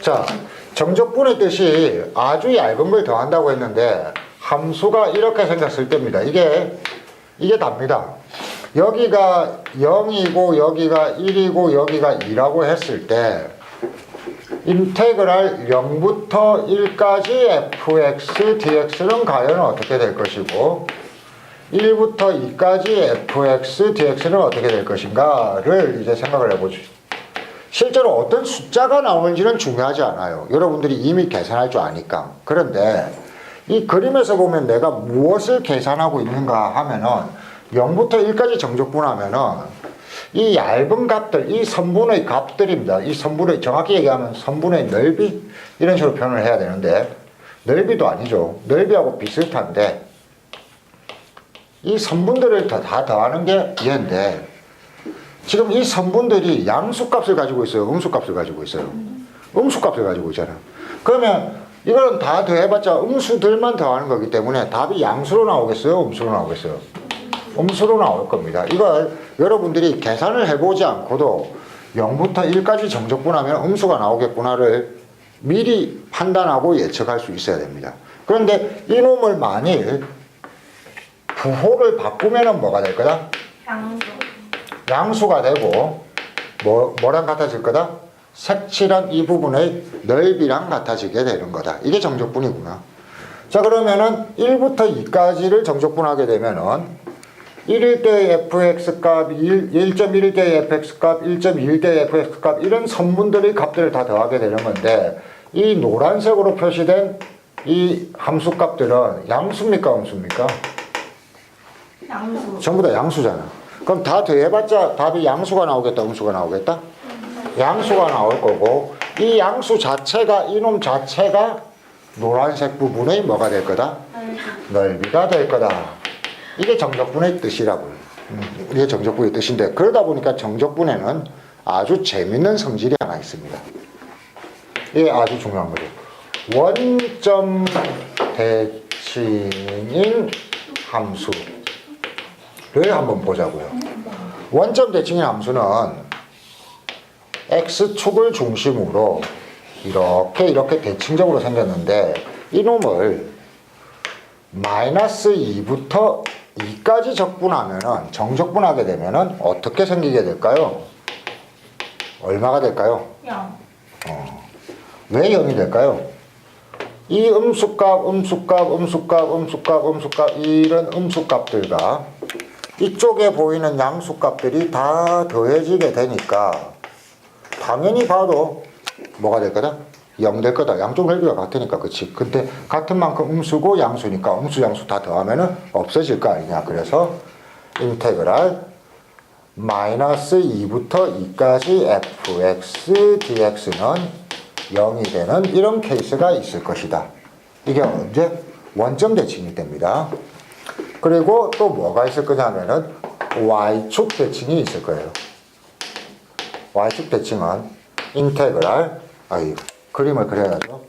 자, 정적분의 뜻이 아주 얇은 걸 더한다고 했는데 함수가 이렇게 생겼을 때입니다. 이게 답니다. 여기가 0이고 여기가 1이고 여기가 2라고 했을 때 인테그랄 0부터 1까지 fx dx는 과연 어떻게 될 것이고 1부터 2까지 fx dx는 어떻게 될 것인가를 이제 생각을 해보죠. 실제로 어떤 숫자가 나오는지는 중요하지 않아요. 여러분들이 이미 계산할 줄 아니까. 그런데 이 그림에서 보면 내가 무엇을 계산하고 있는가 하면은 0부터 1까지 정적분하면은 이 얇은 값들, 이 선분의 값들입니다. 이 선분의, 정확히 얘기하면 선분의 넓이? 이런 식으로 표현을 해야 되는데 넓이도 아니죠. 넓이하고 비슷한데 이 선분들을 다 더하는 게 얘인데 지금 이 선분들이 양수값을 가지고 있어요? 음수값을 가지고 있어요? 음수값을 가지고 있잖아. 그러면 이거는 다 더해봤자 음수들만 더하는 거기 때문에 답이 양수로 나오겠어요? 음수로 나오겠어요? 음수로 나올 겁니다. 이걸 여러분들이 계산을 해보지 않고도 0부터 1까지 정적분하면 음수가 나오겠구나를 미리 판단하고 예측할 수 있어야 됩니다. 그런데 이놈을 만일 부호를 바꾸면 뭐가 될 거다? 양수가 되고 뭐랑 같아질 거다? 색칠한 이 부분의 넓이랑 같아지게 되는 거다. 이게 정적분이구나. 자, 그러면은 1부터 2까지를 정적분하게 되면은 1일 때의 fx값, 1.1일 때의 fx값, 1.2일 때의 fx값 이런 선분들의 값들을 다 더하게 되는 건데 이 노란색으로 표시된 이 함수값들은 양수입니까? 음수입니까? 양수. 전부 다 양수잖아. 그럼 다 더해봤자 답이 양수가 나오겠다? 음수가 나오겠다? 양수가 나올 거고 이 양수 자체가 이놈 자체가 노란색 부분의 뭐가 될 거다? 넓이가 될 거다. 이게 정적분의 뜻이라고요. 이게 정적분의 뜻인데 그러다 보니까 정적분에는 아주 재밌는 성질이 하나 있습니다. 이게 아주 중요한 거죠. 원점 대칭인 함수를 한번 보자고요. 원점 대칭인 함수는 x축을 중심으로 이렇게 대칭적으로 생겼는데 이놈을 마이너스 2부터 2까지 적분하면은 정적분하게 되면은 어떻게 생기게 될까요? 얼마가 될까요? 0. 왜 0이 될까요? 이 음수값 이런 음수값들과 이쪽에 보이는 양수값들이 다 더해지게 되니까 당연히 봐도 뭐가 될 거다? 0 될 거다. 양쪽 넓이가 같으니까, 그치? 근데 같은 만큼 음수고 양수니까 음수, 양수 다 더하면은 없어질 거 아니냐. 그래서 인테그랄 마이너스 2부터 2까지 fx dx는 0이 되는 이런 케이스가 있을 것이다. 이게 언제? 원점 대칭이 됩니다. 그리고 또 뭐가 있을 거냐면은 y축 대칭이 있을 거예요. y축 대칭은 인테그랄, 그림을 그려야죠.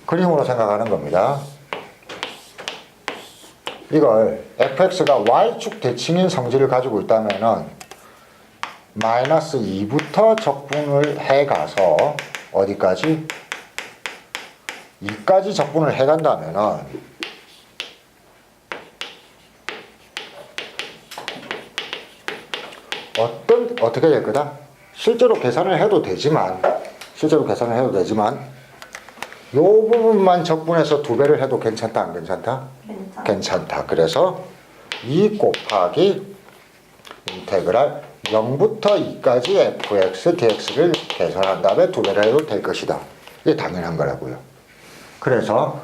그림으로 생각하는 겁니다. 이걸 fx가 y축 대칭인 성질을 가지고 있다면은 마이너스 2부터 적분을 해가서 어디까지? 2까지 적분을 해간다면은 어떻게 될 거다? 실제로 계산을 해도 되지만 요 부분만 적분해서 2배를 해도 괜찮다, 안 괜찮다? 괜찮다. 그래서 2 곱하기 인테그랄 0부터 2까지 fx dx를 계산한 다음에 2배를 해도 될 것이다. 이게 당연한 거라고요. 그래서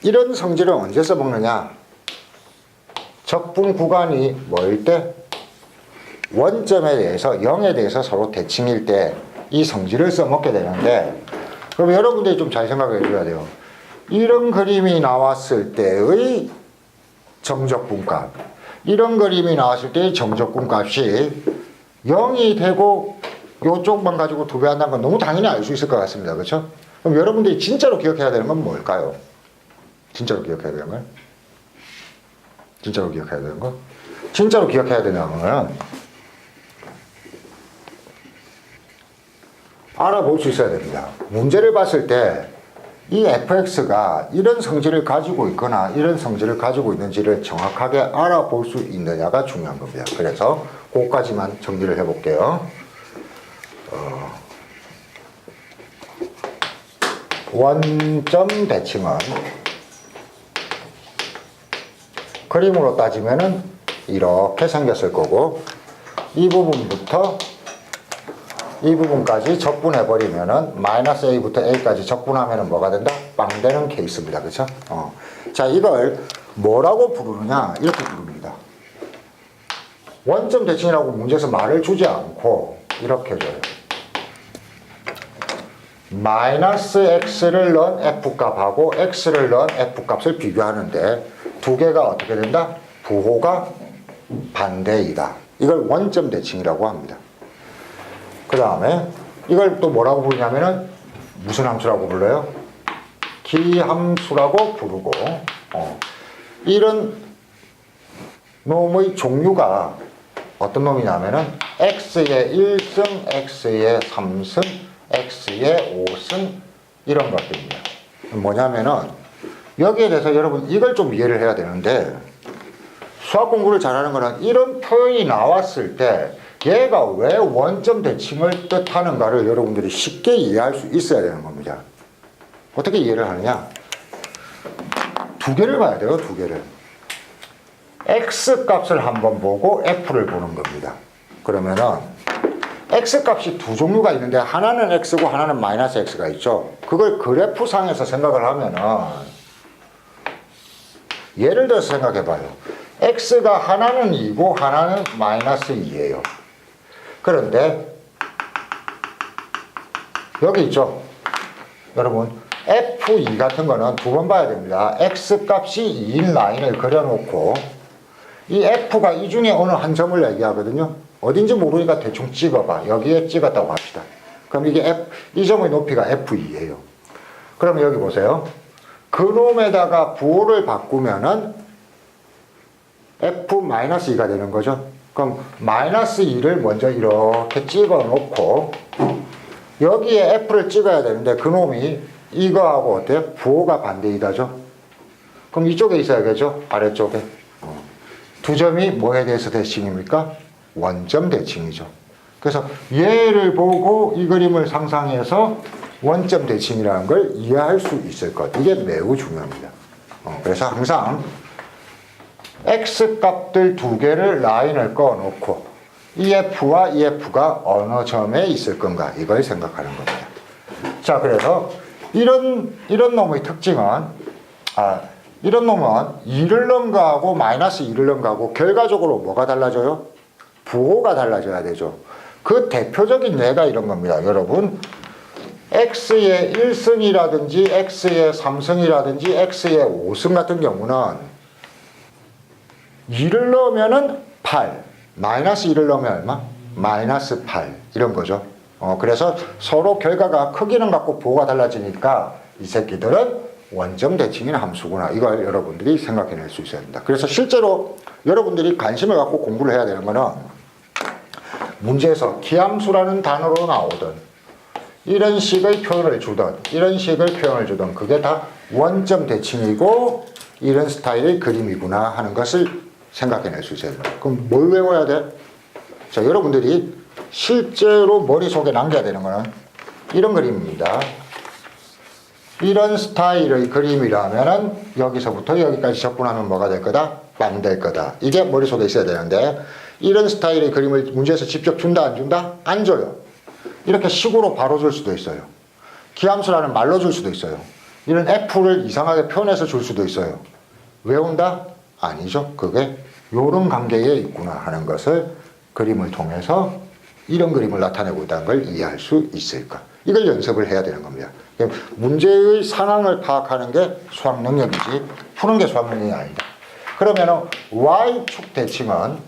이런 성질을 언제 써먹느냐? 적분 구간이 뭐일 때? 원점에 대해서 0에 대해서 서로 대칭일 때 이 성질을 써먹게 되는데 그럼 여러분들이 좀 잘 생각해 줘야 돼요. 이런 그림이 나왔을 때의 정적분값, 이런 그림이 나왔을 때의 정적분값이 0이 되고 요쪽만 가지고 2배 한다는 건 너무 당연히 알 수 있을 것 같습니다. 그렇죠? 그럼 여러분들이 진짜로 기억해야 되는 건 뭘까요? 진짜로 기억해야 되는 건? 진짜로 기억해야 되는 건? 진짜로 기억해야 되는 거는 알아볼 수 있어야 됩니다. 문제를 봤을 때 이 fx가 이런 성질을 가지고 있거나 이런 성질을 가지고 있는지를 정확하게 알아볼 수 있느냐가 중요한 겁니다. 그래서 그것까지만 정리를 해볼게요. 원점 대칭은 그림으로 따지면은 이렇게 생겼을 거고, 이 부분부터 이 부분까지 적분해버리면은 마이너스 a부터 a까지 적분하면은 뭐가 된다? 빵 되는 케이스입니다. 그쵸? 자, 이걸 뭐라고 부르느냐? 이렇게 부릅니다. 원점 대칭이라고 문제에서 말을 주지 않고 이렇게 줘요. 마이너스 x를 넣은 f값하고 x를 넣은 f값을 비교하는데 두 개가 어떻게 된다? 부호가 반대이다. 이걸 원점 대칭이라고 합니다. 그 다음에 이걸 또 뭐라고 부르냐면은 무슨 함수라고 불러요? 기함수라고 부르고, 이런 놈의 종류가 어떤 놈이냐면은 x의 1승, x의 3승, x의 5승 이런 것들입니다. 뭐냐면은 여기에 대해서 여러분 이걸 좀 이해를 해야 되는데, 수학 공부를 잘하는 거는 이런 표현이 나왔을 때 얘가 왜 원점 대칭을 뜻하는가를 여러분들이 쉽게 이해할 수 있어야 되는 겁니다. 어떻게 이해를 하느냐? 두 개를 봐야 돼요. 두 개를. x 값을 한번 보고 f를 보는 겁니다. 그러면은 x 값이 두 종류가 있는데 하나는 x고 하나는 마이너스 x가 있죠. 그걸 그래프상에서 생각을 하면은, 예를 들어서 생각해 봐요. x가 하나는 2고 하나는 마이너스 2예요. 그런데 여기 있죠. 여러분 f2 같은 거는 두 번 봐야 됩니다. x 값이 2인 라인을 그려놓고 이 f가 이 중에 어느 한 점을 얘기하거든요. 어딘지 모르니까 대충 찍어봐. 여기에 찍었다고 합시다. 그럼 이게 이 점의 높이가 f2예요. 그럼 여기 보세요. 그놈에다가 부호를 바꾸면은 f-2가 되는 거죠. 그럼 마이너스 2를 먼저 이렇게 찍어 놓고 여기에 f를 찍어야 되는데 그놈이 이거하고 어때요? 부호가 반대이다죠. 그럼 이쪽에 있어야겠죠. 아래쪽에. 두 점이 뭐에 대해서 대칭입니까? 원점 대칭이죠. 그래서 얘를 보고 이 그림을 상상해서 원점 대칭이라는 걸 이해할 수 있을 것. 이게 매우 중요합니다. 그래서 항상 x 값들 두 개를 라인을 꺼놓고 EF와 EF가 어느 점에 있을 건가 이걸 생각하는 겁니다. 자, 그래서 이런 놈의 특징은 이런 놈은 2를 넣은 거하고 마이너스 2를 넣은 거하고 결과적으로 뭐가 달라져요? 부호가 달라져야 되죠. 그 대표적인 예가 이런 겁니다. 여러분 x의 1승이라든지 x의 3승이라든지 x의 5승 같은 경우는 2를 넣으면은 8, 마이너스 2를 넣으면 얼마? 마이너스 8 이런 거죠. 그래서 서로 결과가 크기는 같고 부호가 달라지니까 이 새끼들은 원점 대칭인 함수구나. 이걸 여러분들이 생각해낼 수 있어야 됩니다. 그래서 실제로 여러분들이 관심을 갖고 공부를 해야 되는 거는 문제에서 기함수라는 단어로 나오든 이런 식의 표현을 주든 이런 식의 표현을 주든 그게 다 원점 대칭이고 이런 스타일의 그림이구나 하는 것을 생각해낼 수 있어야 됩니다. 그럼 뭘 외워야 돼? 자, 여러분들이 실제로 머릿속에 남겨야 되는 거는 이런 그림입니다. 이런 스타일의 그림이라면은 여기서부터 여기까지 적분하면 뭐가 될 거다? 빵 될 거다. 이게 머릿속에 있어야 되는데 이런 스타일의 그림을 문제에서 직접 준다 안 준다? 안 줘요. 이렇게 식으로 바로 줄 수도 있어요. 기함수라는 말로 줄 수도 있어요. 이런 f를 이상하게 표현해서 줄 수도 있어요. 외운다? 아니죠. 그게 요런 관계에 있구나 하는 것을 그림을 통해서 이런 그림을 나타내고 있다는 걸 이해할 수 있을까. 이걸 연습을 해야 되는 겁니다. 문제의 상황을 파악하는 게 수학 능력이지 푸는 게 수학 능력이 아니다. 그러면 y축 대칭은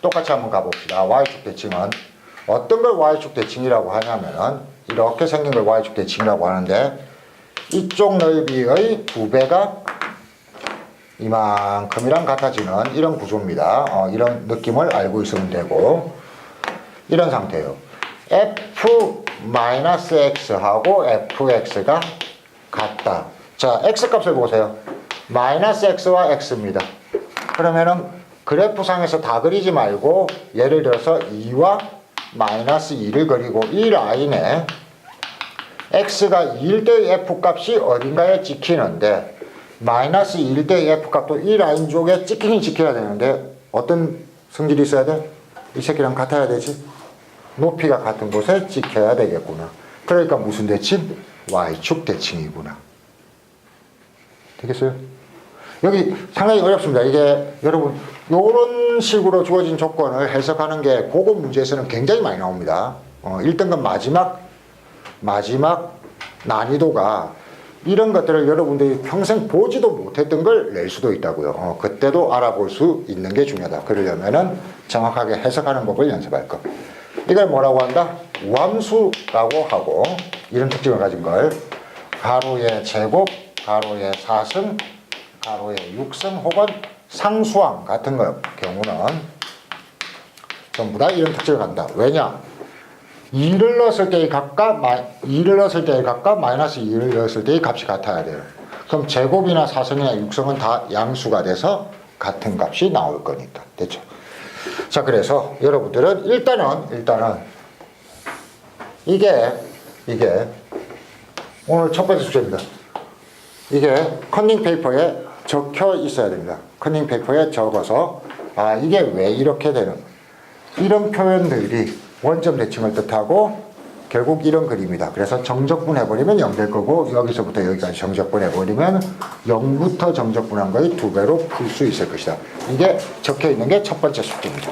똑같이 한번 가봅시다. y축 대칭은 어떤 걸 y축 대칭이라고 하냐면은 이렇게 생긴 걸 y축 대칭이라고 하는데 이쪽 넓이의 2배가 이만큼이랑 같아지는 이런 구조입니다. 이런 느낌을 알고 있으면 되고 이런 상태예요. f 마이너스 x하고 fx가 같다. 자, x값을 보세요. 마이너스 x와 x입니다. 그러면은 그래프상에서 다 그리지 말고 예를 들어서 2와 마이너스 2를 그리고 이 라인에 x가 2일 때의 f값이 어딘가에 찍히는데 마이너스 2일 때의 f값도 이 라인 쪽에 찍히긴 찍혀야 되는데 어떤 성질이 있어야 돼? 이 새끼랑 같아야 되지? 높이가 같은 곳에 찍혀야 되겠구나. 그러니까 무슨 대칭? y축 대칭이구나. 되겠어요? 여기 상당히 어렵습니다. 이게 여러분 이런 식으로 주어진 조건을 해석하는 게 고급 문제에서는 굉장히 많이 나옵니다. 1등급 마지막 난이도가 이런 것들을 여러분들이 평생 보지도 못했던 걸 낼 수도 있다고요. 그때도 알아볼 수 있는 게 중요하다. 그러려면은 정확하게 해석하는 법을 연습할 것. 이걸 뭐라고 한다? 우함수라고 하고 이런 특징을 가진 걸 가로의 제곱, 가로의 4승, 가로의 6승 혹은 상수항 같은 경우는 전부 다 이런 특징을 갖는다. 왜냐? 2를 넣었을 때의 값과 마이너스 2를 넣었을 때의 값이 같아야 돼요. 그럼 제곱이나 4승이나 6승은 다 양수가 돼서 같은 값이 나올 거니까. 됐죠? 자, 그래서 여러분들은 일단은 이게 오늘 첫 번째 숙제입니다. 이게 컨닝 페이퍼에 적혀 있어야 됩니다. 컨닝 페이퍼에 적어서 이게 왜 이렇게 되는 이런 표현들이 원점 대칭을 뜻하고 결국 이런 그림이다. 그래서 정적분 해버리면 0 될 거고 여기서부터 여기까지 정적분 해버리면 0부터 정적분한 거의 2배로 풀 수 있을 것이다. 이게 적혀 있는 게 첫 번째 숙제입니다.